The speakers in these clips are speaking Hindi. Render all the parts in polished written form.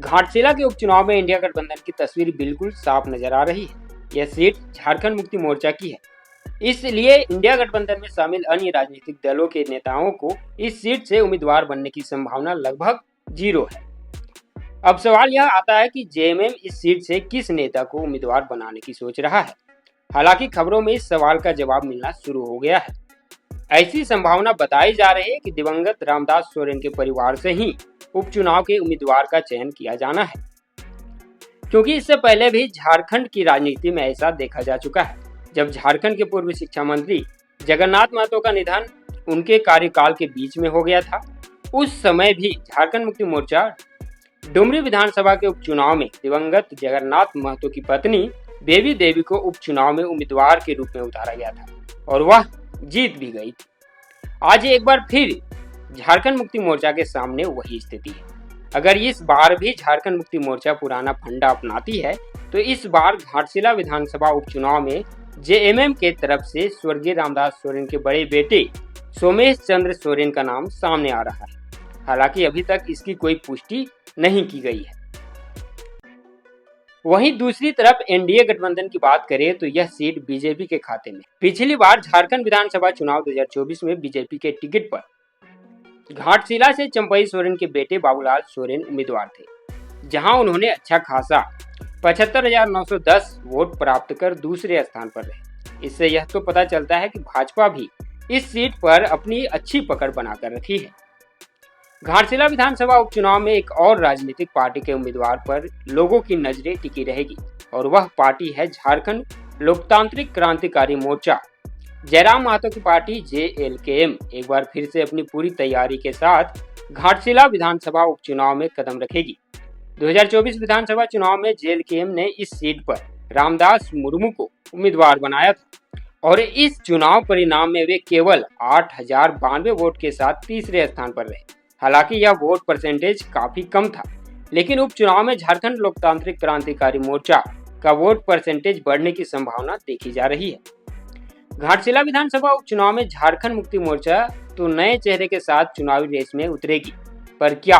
घाटशिला के उपचुनाव में इंडिया गठबंधन की तस्वीर बिल्कुल साफ नजर आ रही है। यह सीट झारखंड मुक्ति मोर्चा की है, इसलिए इंडिया गठबंधन में शामिल अन्य राजनीतिक दलों के नेताओं को इस सीट से उम्मीदवार बनने की संभावना लगभग 0 है। अब सवाल यह आता है कि जेएमएम इस सीट से किस नेता को उम्मीदवार बनाने की सोच रहा है। हालांकि खबरों में इस सवाल का जवाब मिलना शुरू हो गया है। ऐसी संभावना बताई जा रही है कि दिवंगत रामदास सोरेन के परिवार से ही उपचुनाव के उम्मीदवार का चयन किया जाना है, क्योंकि इससे पहले भी झारखंड की राजनीति में ऐसा देखा जा चुका है। जब झारखंड के पूर्व शिक्षा मंत्री जगन्नाथ महतो का निधन उनके कार्यकाल के बीच में हो गया था, उस समय भी झारखंड मुक्ति मोर्चा डुमरी विधानसभा के उपचुनाव में दिवंगत जगन्नाथ महतो की पत्नी बेबी देवी को उपचुनाव में उम्मीदवार के रूप में उतारा गया था और वह जीत भी गई। आज एक बार फिर झारखंड मुक्ति मोर्चा के सामने वही स्थिति है। अगर इस बार भी झारखंड मुक्ति मोर्चा पुराना फंडा अपनाती है तो इस बार घाटशिला विधानसभा उपचुनाव में जेएमएम के तरफ से स्वर्गीय रामदास सोरेन के बड़े बेटे सोमेश चंद्र सोरेन का नाम सामने आ रहा है। हालांकि अभी तक इसकी कोई पुष्टि नहीं की गई है। वहीं दूसरी तरफ एनडीए गठबंधन की बात करें तो यह सीट बीजेपी के खाते में। पिछली बार झारखंड विधानसभा चुनाव 2024 में बीजेपी के टिकट पर घाटशिला से चंपई सोरेन के बेटे बाबूलाल सोरेन उम्मीदवार थे, जहां उन्होंने अच्छा खासा 75,910 वोट प्राप्त कर दूसरे स्थान पर रहे। इससे यह तो पता चलता है कि भाजपा भी इस सीट पर अपनी अच्छी पकड़ बनाकर रखी है। घाटशिला विधानसभा उपचुनाव में एक और राजनीतिक पार्टी के उम्मीदवार पर लोगों की नजरें टिकी रहेगी और वह पार्टी है झारखंड लोकतांत्रिक क्रांतिकारी मोर्चा। जयराम महतो की पार्टी जेएलकेएम एक बार फिर से अपनी पूरी तैयारी के साथ घाटशिला विधानसभा उपचुनाव में कदम रखेगी। 2024 विधानसभा चुनाव में जेएलकेएम ने इस सीट पर रामदास मुर्मू को उम्मीदवार बनाया था और इस चुनाव परिणाम में वे केवल 8,092 वोट के साथ तीसरे स्थान पर रहे। हालांकि यह वोट परसेंटेज काफी कम था, लेकिन उपचुनाव में झारखंड लोकतांत्रिक क्रांतिकारी मोर्चा का वोट परसेंटेज बढ़ने की संभावना देखी जा रही है। घाटशिला विधानसभा उपचुनाव में झारखंड मुक्ति मोर्चा तो नए चेहरे के साथ चुनावी रेस में उतरेगी, पर क्या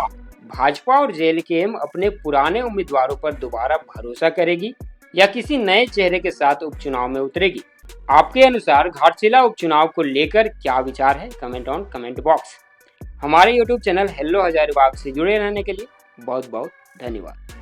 भाजपा और जेएलकेएम अपने पुराने उम्मीदवारों पर दोबारा भरोसा करेगी या किसी नए चेहरे के साथ उपचुनाव में उतरेगी? आपके अनुसार घाटशिला उपचुनाव को लेकर क्या विचार है? Comment box. हमारे YouTube चैनल हेलो हजारीबाग से जुड़े रहने के लिए बहुत बहुत धन्यवाद।